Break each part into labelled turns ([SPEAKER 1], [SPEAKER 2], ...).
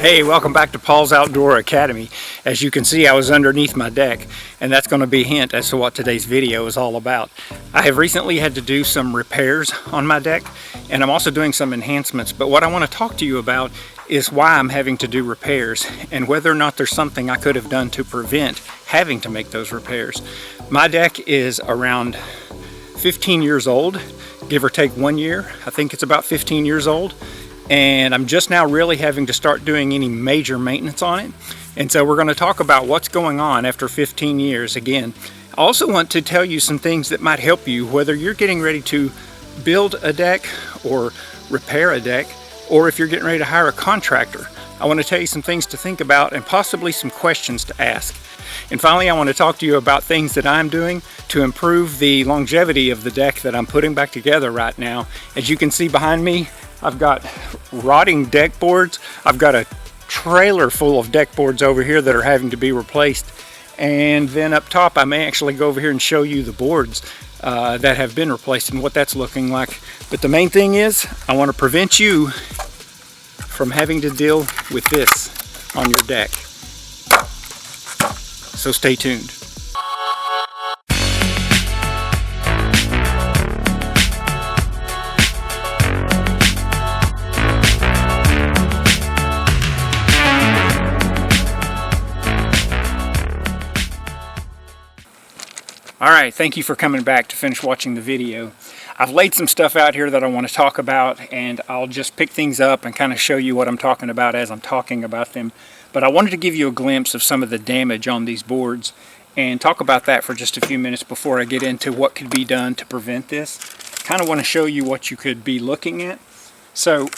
[SPEAKER 1] Hey, welcome back to Paul's Outdoor Academy. As you can see, I was underneath my deck, and that's going to be a hint as to what today's video is all about. I have recently had to do some repairs on my deck, and I'm also doing some enhancements, but what I want to talk to you about is why I'm having to do repairs and whether or not there's something I could have done to prevent having to make those repairs. My deck is around 15 years old, give or take 1 year. I think it's about 15 years old. And I'm just now really having to start doing any major maintenance on it. And so we're going to talk about what's going on after 15 years again. I also want to tell you some things that might help you, whether you're getting ready to build a deck or repair a deck, or if you're getting ready to hire a contractor. I want to tell you some things to think about and possibly some questions to ask. And finally, I want to talk to you about things that I'm doing to improve the longevity of the deck that I'm putting back together right now. As you can see behind me, I've got rotting deck boards. I've got a trailer full of deck boards over here that are having to be replaced. And then up top, I may actually go over here and show you the boards that have been replaced and what that's looking like. But the main thing is, I want to prevent you from having to deal with this on your deck. So stay tuned. Alright, thank you for coming back to finish watching the video. I've laid some stuff out here that I want to talk about, and I'll just pick things up and kind of show you what I'm talking about as I'm talking about them. But I wanted to give you a glimpse of some of the damage on these boards and talk about that for just a few minutes before I get into what could be done to prevent this. Kind of want to show you what you could be looking at. So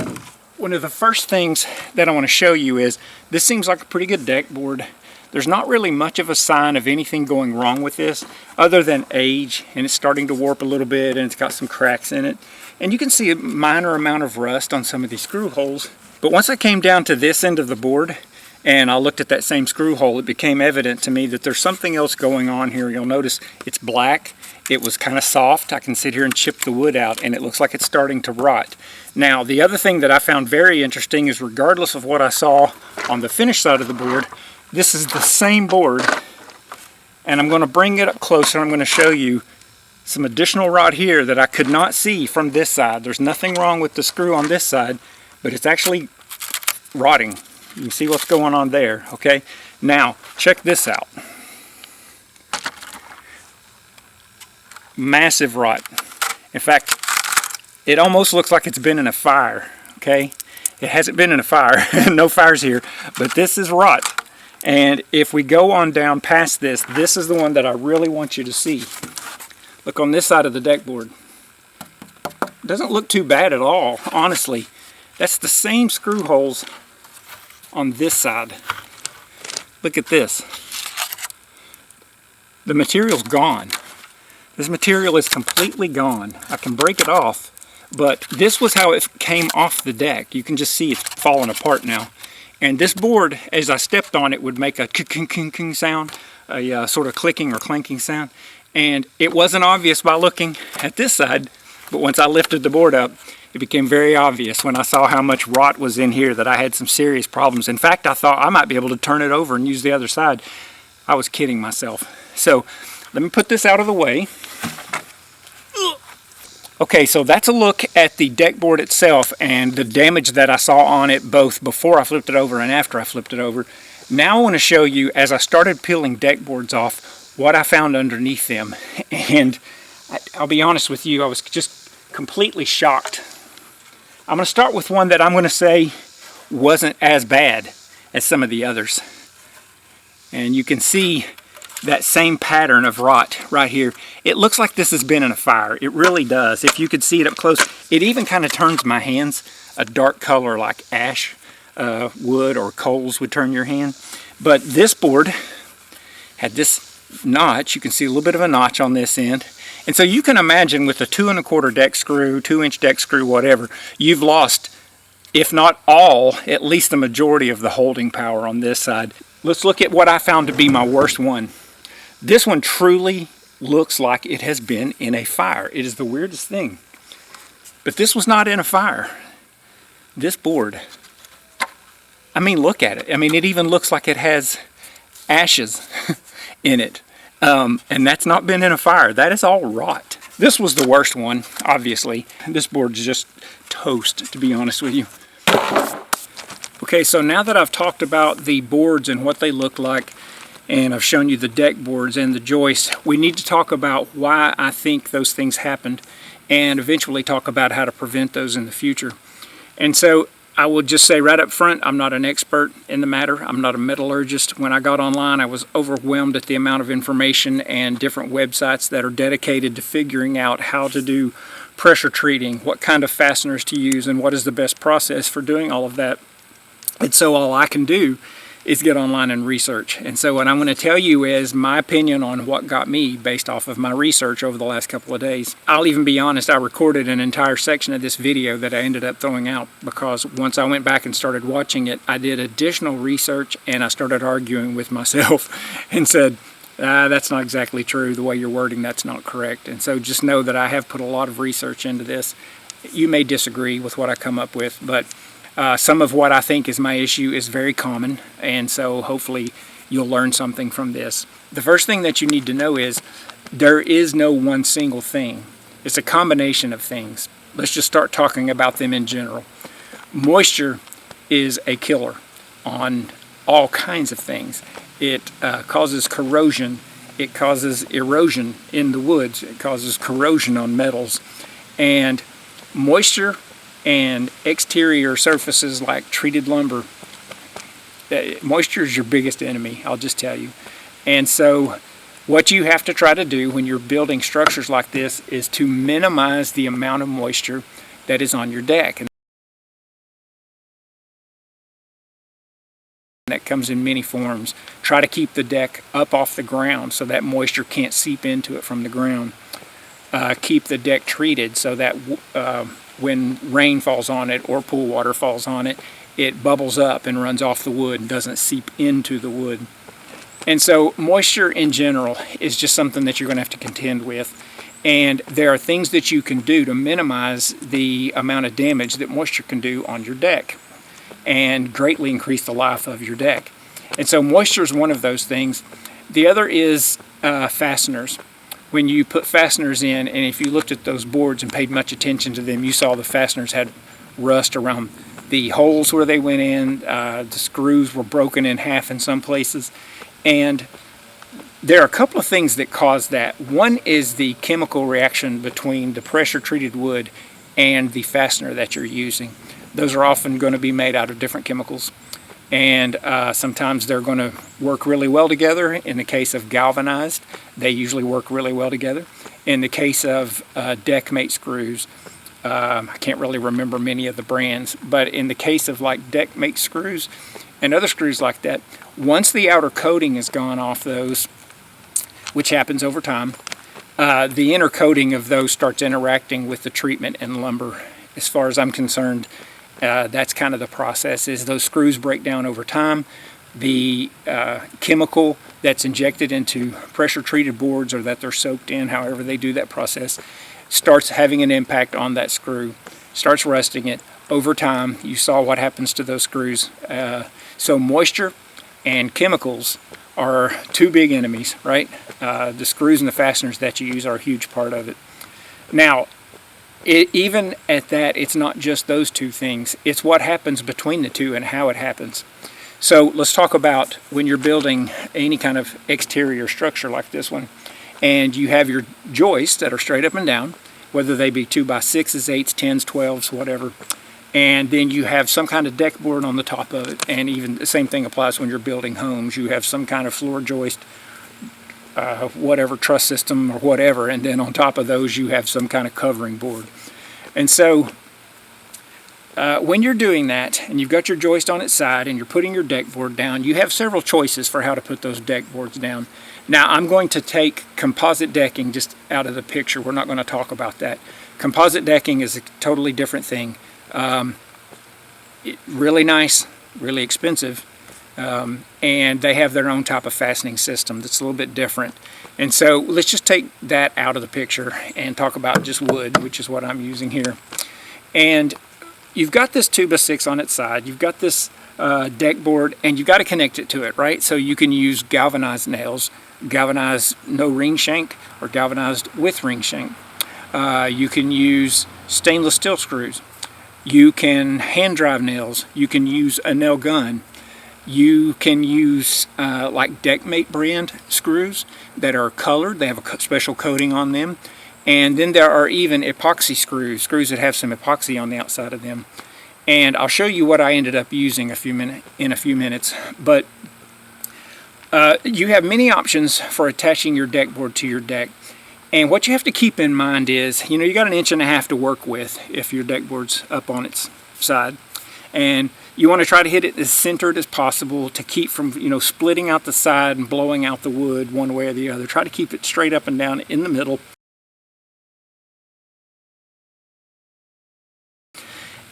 [SPEAKER 1] one of the first things that I want to show you is this seems like a pretty good deck board. There's not really much of a sign of anything going wrong with this other than age, and it's starting to warp a little bit and it's got some cracks in it. And you can see a minor amount of rust on some of these screw holes. But once I came down to this end of the board and I looked at that same screw hole, it became evident to me that there's something else going on here. You'll notice it's black. It was kind of soft. I can sit here and chip the wood out and it looks like it's starting to rot. Now, the other thing that I found very interesting is regardless of what I saw on the finished side of the board, this is the same board, and I'm going to bring it up closer. I'm going to show you some additional rot here that I could not see from this side. There's nothing wrong with the screw on this side, but it's actually rotting. You can see what's going on there, okay? Now, check this out. Massive rot. In fact, it almost looks like it's been in a fire, okay? It hasn't been in a fire. No fires here, but this is rot. And if we go on down past this, this is the one that I really want you to see. Look on this side of the deck board. It doesn't look too bad at all, honestly. That's the same screw holes on this side. Look at this. The material's gone. This material is completely gone. I can break it off, but this was how it came off the deck. You can just see it's falling apart now. And this board, as I stepped on it, would make a king sound, a sort of clicking or clanking sound. And it wasn't obvious by looking at this side, but once I lifted the board up, it became very obvious when I saw how much rot was in here that I had some serious problems. In fact, I thought I might be able to turn it over and use the other side. I was kidding myself. So let me put this out of the way. Okay, so that's a look at the deck board itself and the damage that I saw on it both before I flipped it over and after I flipped it over. Now I want to show you, as I started peeling deck boards off, what I found underneath them. And I'll be honest with you, I was just completely shocked. I'm going to start with one that I'm going to say wasn't as bad as some of the others. And you can see that same pattern of rot right here. It looks like this has been in a fire. It really does. If you could see it up close, it even kind of turns my hands a dark color like ash wood or coals would turn your hand. But this board had this notch. You can see a little bit of a notch on this end. And so you can imagine with a 2 1/4 deck screw, 2-inch deck screw, whatever, you've lost, if not all, at least the majority of the holding power on this side. Let's look at what I found to be my worst one. This one truly looks like it has been in a fire. It is the weirdest thing. But this was not in a fire. This board I mean, look at it. I mean, it even looks like it has ashes in it. And that's not been in a fire. That is all rot. This was the worst one, obviously. This board's just toast, to be honest with you. Okay, so now that I've talked about the boards and what they look like, and I've shown you the deck boards and the joists, we need to talk about why I think those things happened, and eventually talk about how to prevent those in the future. And so I will just say right up front, I'm not an expert in the matter. I'm not a metallurgist. When I got online, I was overwhelmed at the amount of information and different websites that are dedicated to figuring out how to do pressure treating, what kind of fasteners to use, and what is the best process for doing all of that. And so all I can do is get online and research. And so what I'm going to tell you is my opinion on what got me based off of my research over the last couple of days. I'll even be honest, I recorded an entire section of this video that I ended up throwing out because once I went back and started watching it, I did additional research and I started arguing with myself and said, that's not exactly true. The way you're wording, that's not correct. And so just know that I have put a lot of research into this. You may disagree with what I come up with, but some of what I think is my issue is very common, and so hopefully you'll learn something from this. The first thing that you need to know is there is no one single thing. It's a combination of things. Let's just start talking about them in general. Moisture is a killer on all kinds of things. It causes corrosion. It causes erosion in the woods. It causes corrosion on metals. And moisture and exterior surfaces like treated lumber, moisture is your biggest enemy, I'll just tell you. And so what you have to try to do when you're building structures like this is to minimize the amount of moisture that is on your deck. And that comes in many forms. Try to keep the deck up off the ground so that moisture can't seep into it from the ground. Keep the deck treated so that when rain falls on it or pool water falls on it, it bubbles up and runs off the wood and doesn't seep into the wood. And so moisture in general is just something that you're going to have to contend with. And there are things that you can do to minimize the amount of damage that moisture can do on your deck and greatly increase the life of your deck. And so moisture is one of those things. The other is fasteners. When you put fasteners in, and if you looked at those boards and paid much attention to them, you saw the fasteners had rust around the holes where they went in. The screws were broken in half in some places. And there are a couple of things that cause that. One is the chemical reaction between the pressure treated wood and the fastener that you're using. Those are often going to be made out of different chemicals. And sometimes they're going to work really well together. In the case of galvanized, they usually work really well together. In the case of deckmate screws, I can't really remember many of the brands, but in the case of like deckmate screws and other screws like that, once the outer coating is gone off those, which happens over time, the inner coating of those starts interacting with the treatment and lumber. As far as I'm concerned, that's kind of the process, is those screws break down over time. The chemical that's injected into pressure treated boards or that they're soaked in, however they do that process, starts having an impact on that screw, starts rusting it. Over time, you saw what happens to those screws. So moisture and chemicals are two big enemies, right? The screws and the fasteners that you use are a huge part of it. Now, even at that, it's not just those two things. It's what happens between the two and how it happens. So let's talk about when you're building any kind of exterior structure like this one, and you have your joists that are straight up and down, whether they be 2x6s, 8s, 10s, 12s, whatever. And then you have some kind of deck board on the top of it, and even the same thing applies when you're building homes. You have some kind of floor joist, whatever, truss system or whatever, and then on top of those you have some kind of covering board. And so when you're doing that and you've got your joist on its side and you're putting your deck board down, you have several choices for how to put those deck boards down. Now I'm going to take composite decking just out of the picture. We're not going to talk about that. Composite decking is a totally different thing. Really nice, really expensive. And they have their own type of fastening system that's a little bit different. And so let's just take that out of the picture and talk about just wood, which is what I'm using here. And you've got this 2x6 on its side. You've got this deck board, and you got to connect it to it, right? So you can use galvanized nails, galvanized no ring shank, or galvanized with ring shank. You can use stainless steel screws. You can hand drive nails. You can use a nail gun. You can use like Deckmate brand screws that are colored. They have a special coating on them. And then there are even epoxy screws that have some epoxy on the outside of them. And I'll show you what I ended up using in a few minutes. But you have many options for attaching your deck board to your deck. And what you have to keep in mind is, you know, you got 1.5 inches to work with if your deck board's up on its side. And you want to try to hit it as centered as possible to keep from, you know, splitting out the side and blowing out the wood one way or the other. Try to keep it straight up and down in the middle.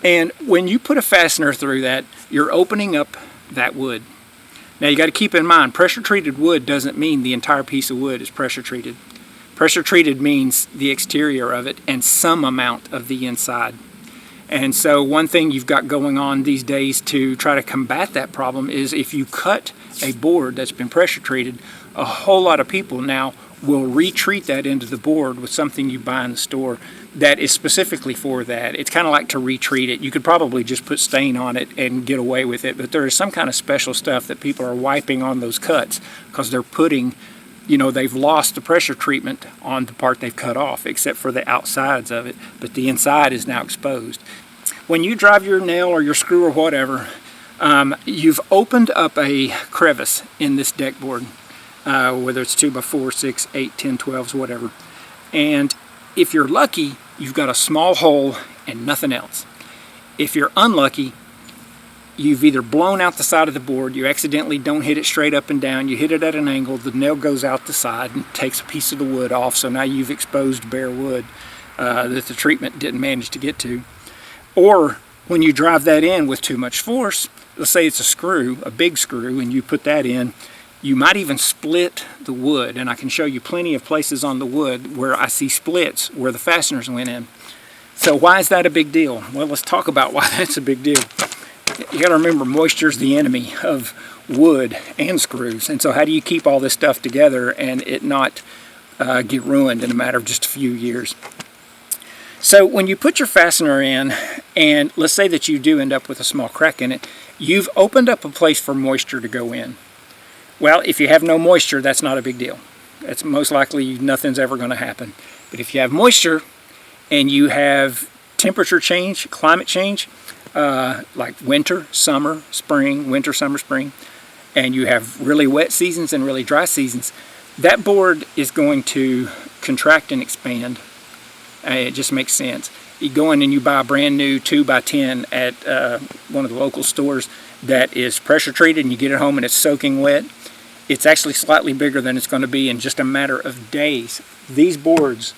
[SPEAKER 1] And when you put a fastener through that, you're opening up that wood. Now you got to keep in mind, pressure treated wood doesn't mean the entire piece of wood is pressure treated. Pressure treated means the exterior of it and some amount of the inside. And so one thing you've got going on these days to try to combat that problem is if you cut a board that's been pressure treated, a whole lot of people now will retreat that into the board with something you buy in the store that is specifically for that. It's kind of like to retreat it. You could probably just put stain on it and get away with it, but there is some kind of special stuff that people are wiping on those cuts because they're putting, you know, they've lost the pressure treatment on the part they've cut off, except for the outsides of it, but the inside is now exposed. When you drive your nail or your screw or whatever, you've opened up a crevice in this deck board, whether it's 2x4, 6, 8, 10, 12s, whatever. And if you're lucky, you've got a small hole and nothing else. If you're unlucky, you've either blown out the side of the board, you accidentally don't hit it straight up and down, you hit it at an angle, the nail goes out the side and takes a piece of the wood off, so now you've exposed bare wood that the treatment didn't manage to get to. Or when you drive that in with too much force, let's say it's a screw, a big screw, and you put that in, you might even split the wood, and I can show you plenty of places on the wood where I see splits where the fasteners went in. So why is that a big deal? Well, let's talk about why that's a big deal. You got to remember, moisture is the enemy of wood and screws, and so how do you keep all this stuff together and it not get ruined in a matter of just a few years? So when you put your fastener in, and let's say that you do end up with a small crack in it, you've opened up a place for moisture to go in. Well, if you have no moisture, that's not a big deal. That's most likely nothing's ever going to happen. But if you have moisture and you have temperature change, climate change, like winter, summer, spring, winter, summer, spring, and you have really wet seasons and really dry seasons, that board is going to contract and expand. It just makes sense. You go in and you buy a brand new 2x10 at one of the local stores that is pressure treated, and you get it home and it's soaking wet. It's actually slightly bigger than it's going to be in just a matter of days. These boards,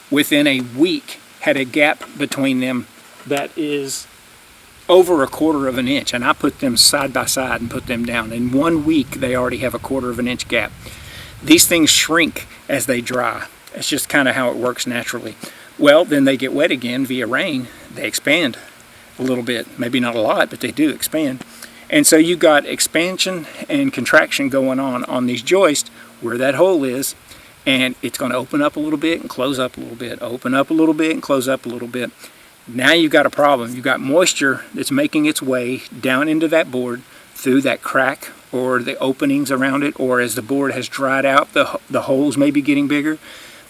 [SPEAKER 1] within a week, had a gap between them that is over 1/4 inch, and I put them side by side and put them down. In 1 week, they already have a 1/4 inch gap. These things shrink as they dry. It's just kind of how it works naturally. Well, then they get wet again via rain. They expand a little bit. Maybe not a lot, but they do expand. And so you got expansion and contraction going on these joists where that hole is, and it's going to open up a little bit and close up a little bit, open up a little bit and close up a little bit. Now you've got a problem. You've got moisture that's making its way down into that board through that crack or the openings around it, or as the board has dried out, the holes may be getting bigger.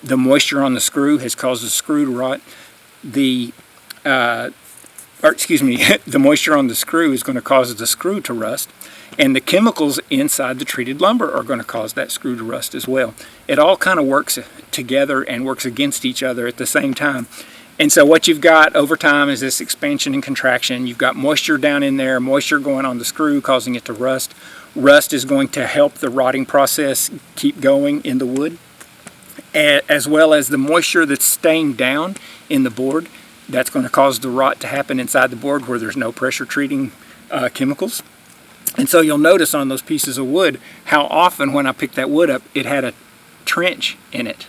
[SPEAKER 1] The moisture on the screw has caused the screw to rot. The moisture on the screw is going to cause the screw to rust, and the chemicals inside the treated lumber are going to cause that screw to rust as well. It all kind of works together and works against each other at the same time. And so what you've got over time is this expansion and contraction. You've got moisture down in there, moisture going on the screw, causing it to rust. Rust is going to help the rotting process keep going in the wood, as well as the moisture that's staying down in the board. That's going to cause the rot to happen inside the board where there's no pressure treating chemicals. And so you'll notice on those pieces of wood how often when I picked that wood up, it had a trench in it,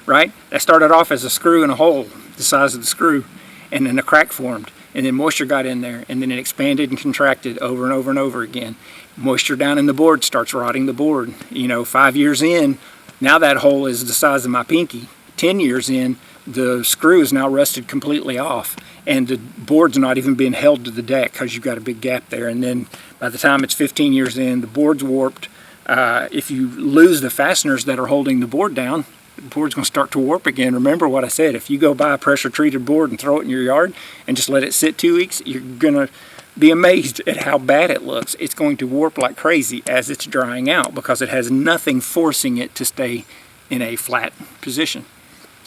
[SPEAKER 1] right? That started off as a screw and a hole the size of the screw, and then a crack formed. and then moisture got in there, and then it expanded and contracted over and over and over again. Moisture down in the board starts rotting the board. 5 years in, now that hole is the size of my pinky. 10 years in, the screw is now rusted completely off, and the board's not even being held to the deck because you've got a big gap there. And then by the time it's 15 years in, the board's warped. If you lose the fasteners that are holding the board down, the board's going to start to warp again. Remember what I said, if you go buy a pressure treated board and throw it in your yard and just let it sit 2 weeks, you're going to be amazed at how bad it looks. It's going to warp like crazy as it's drying out because it has nothing forcing it to stay in a flat position.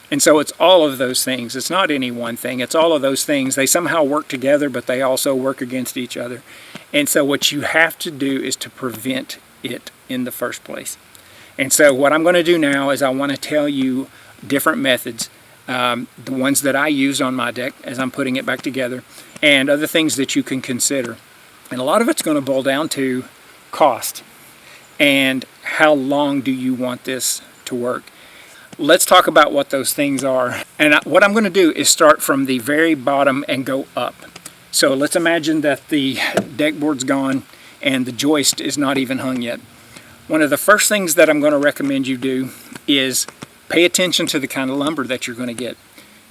[SPEAKER 1] And so it's all of those things. It's not any one thing. It's all of those things. They somehow work together, but they also work against each other. And so what you have to do is to prevent it in the first place. And so what I'm going to do now is I want to tell you different methods, the ones that I use on my deck as I'm putting it back together, and other things that you can consider. And a lot of it's going to boil down to cost and how long do you want this to work. Let's talk about what those things are. And what I'm going to do is start from the very bottom and go up. So let's imagine that the deck board's gone and the joist is not even hung yet. One of the first things that I'm going to recommend you do is pay attention to the kind of lumber that you're going to get.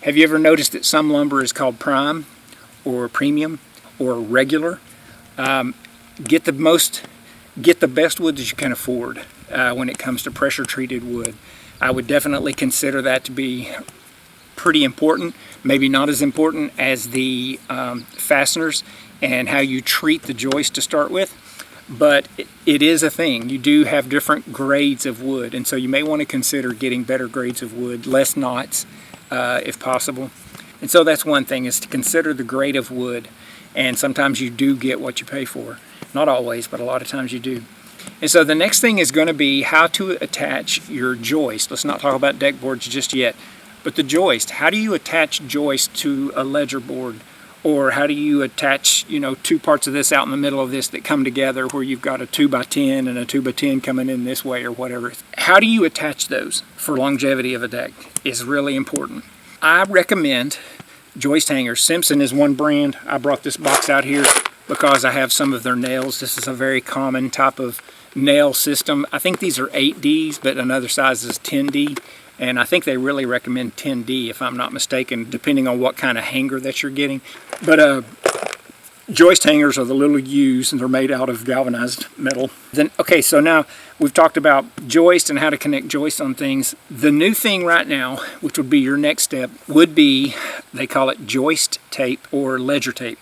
[SPEAKER 1] Have you ever noticed that some lumber is called prime or premium or regular? Get the best wood that you can afford when it comes to pressure treated wood. I would definitely consider that to be pretty important, maybe not as important as the fasteners and how you treat the joist to start with, but it is a thing. You do have different grades of wood, and so you may want to consider getting better grades of wood, less knots if possible. And so that's one thing, is to consider the grade of wood, and sometimes you do get what you pay for. Not always, but a lot of times you do. And so the next thing is going to be how to attach your joist. Let's not talk about deck boards just yet, but the joist. How do you attach joist to a ledger board? Or how do you attach, two parts of this out in the middle of this that come together where you've got a 2x10 and a 2x10 coming in this way or whatever. How do you attach those for longevity of a deck is really important. I recommend joist hangers. Simpson is one brand. I brought this box out here because I have some of their nails. This is a very common type of nail system. I think these are 8Ds, but another size is 10D. And I think they really recommend 10D if I'm not mistaken, depending on what kind of hanger that you're getting. But joist hangers are the little U's, and they're made out of galvanized metal. Okay, so now we've talked about joist and how to connect joists on things. The new thing right now, which would be your next step, would be, they call it joist tape or ledger tape.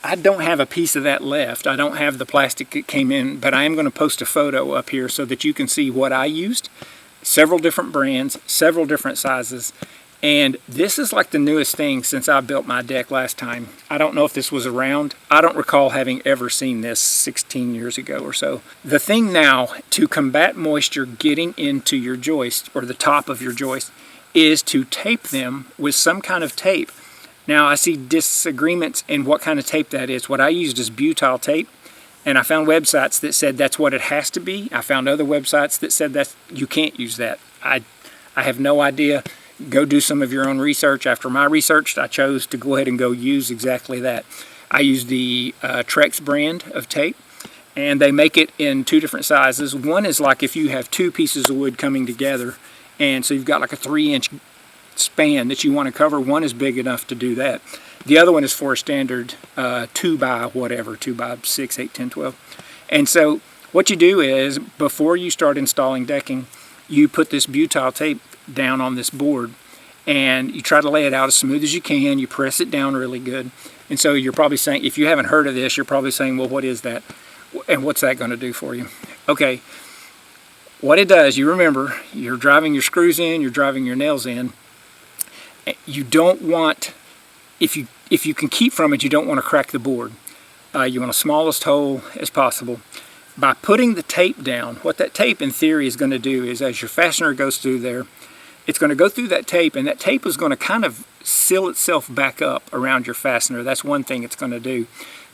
[SPEAKER 1] I don't have a piece of that left. I don't have the plastic that came in, but I am going to post a photo up here so that you can see what I used. Several different brands, several different sizes, and this is like the newest thing since I built my deck last time. I don't know if this was around. I don't recall having ever seen this 16 years ago or so. The thing now to combat moisture getting into your joist or the top of your joist is to tape them with some kind of tape. Now, I see disagreements in what kind of tape that is. What I used is butyl tape, and I found websites that said that's what it has to be. I found other websites that said that you can't use that. I have no idea. Go do some of your own research. After my research, I chose to go ahead and go use exactly that. I used the Trex brand of tape, and they make it in two different sizes. One is like if you have two pieces of wood coming together, and so you've got like a 3-inch span that you want to cover. One is big enough to do that. The other one is for a standard 2x6, 8, 10, 12. And so what you do is before you start installing decking, you put this butyl tape down on this board and you try to lay it out as smooth as you can. You press it down really good. And so you're probably saying, if you haven't heard of this, you're probably saying, well, what is that? And what's that going to do for you? Okay, what it does, you remember, you're driving your screws in, you're driving your nails in. You don't want, if you can keep from it, you don't want to crack the board. You want the smallest hole as possible. By putting the tape down, what that tape in theory is going to do is as your fastener goes through there, it's going to go through that tape, and that tape is going to kind of seal itself back up around your fastener. That's one thing it's going to do.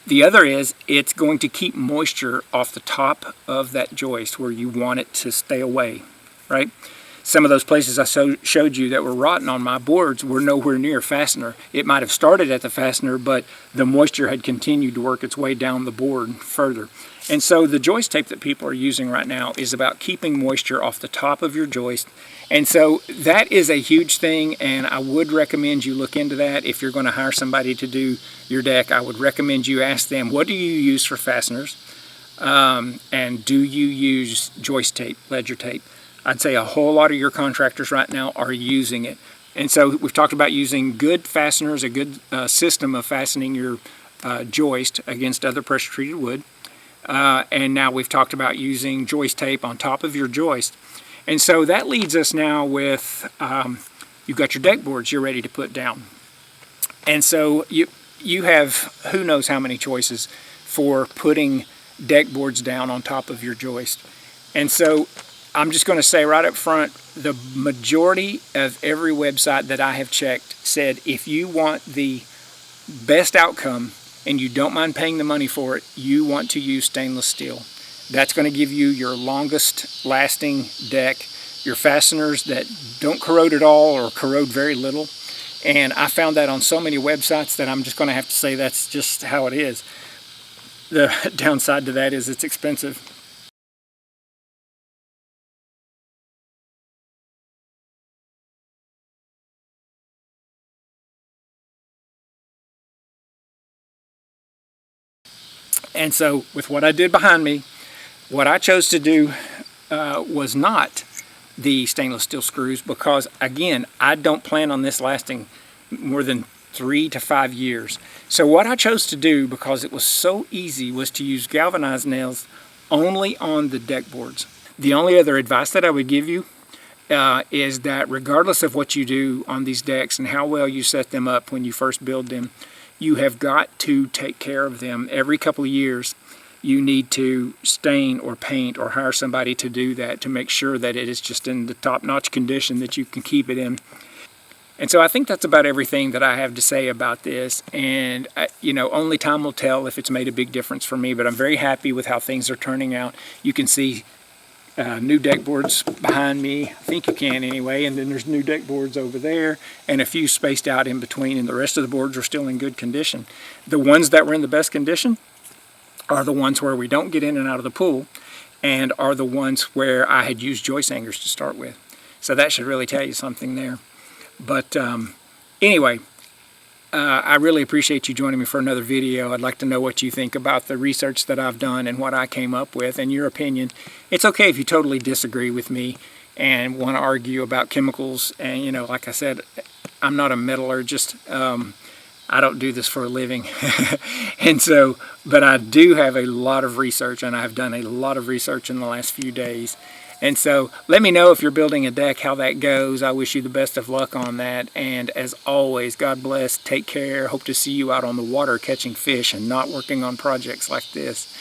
[SPEAKER 1] The other is it's going to keep moisture off the top of that joist where you want it to stay away, right? Some of those places I showed you that were rotten on my boards were nowhere near fastener. It might have started at the fastener, but the moisture had continued to work its way down the board further. And so the joist tape that people are using right now is about keeping moisture off the top of your joist. And so that is a huge thing, and I would recommend you look into that. If you're going to hire somebody to do your deck, I would recommend you ask them, what do you use for fasteners? And do you use joist tape, ledger tape? I'd say a whole lot of your contractors right now are using it. And so we've talked about using good fasteners, a good system of fastening your joist against other pressure treated wood. And now we've talked about using joist tape on top of your joist. And so that leads us now with, you've got your deck boards you're ready to put down. And so you have who knows how many choices for putting deck boards down on top of your joist. And so I'm just going to say right up front, the majority of every website that I have checked said if you want the best outcome and you don't mind paying the money for it, you want to use stainless steel. That's going to give you your longest lasting deck, your fasteners that don't corrode at all or corrode very little. And I found that on so many websites that I'm just going to have to say that's just how it is. The downside to that is it's expensive. And so with what I did behind me, what I chose to do was not the stainless steel screws because, again, I don't plan on this lasting more than 3 to 5 years. So what I chose to do, because it was so easy, was to use galvanized nails only on the deck boards. The only other advice that I would give you is that regardless of what you do on these decks and how well you set them up when you first build them, you have got to take care of them. Every couple of years you need to stain or paint or hire somebody to do that to make sure that it is just in the top-notch condition that you can keep it in. And so I think that's about everything that I have to say about this. And you know, only time will tell if it's made a big difference for me, but I'm very happy with how things are turning out. You can see new deck boards behind me, I think you can anyway, and then there's new deck boards over there and a few spaced out in between, and the rest of the boards are still in good condition. The ones that were in the best condition are the ones where we don't get in and out of the pool, and are the ones where I had used joist hangers to start with. So that should really tell you something there. But anyway, I really appreciate you joining me for another video. I'd like to know what you think about the research that I've done and what I came up with and your opinion. It's okay if you totally disagree with me and want to argue about chemicals. And you know, like I said, I'm not a metallurgist. I don't do this for a living. And so, but I do have a lot of research, and I've done a lot of research in the last few days. And so let me know if you're building a deck, how that goes. I wish you the best of luck on that. And as always, God bless, take care. Hope to see you out on the water catching fish and not working on projects like this.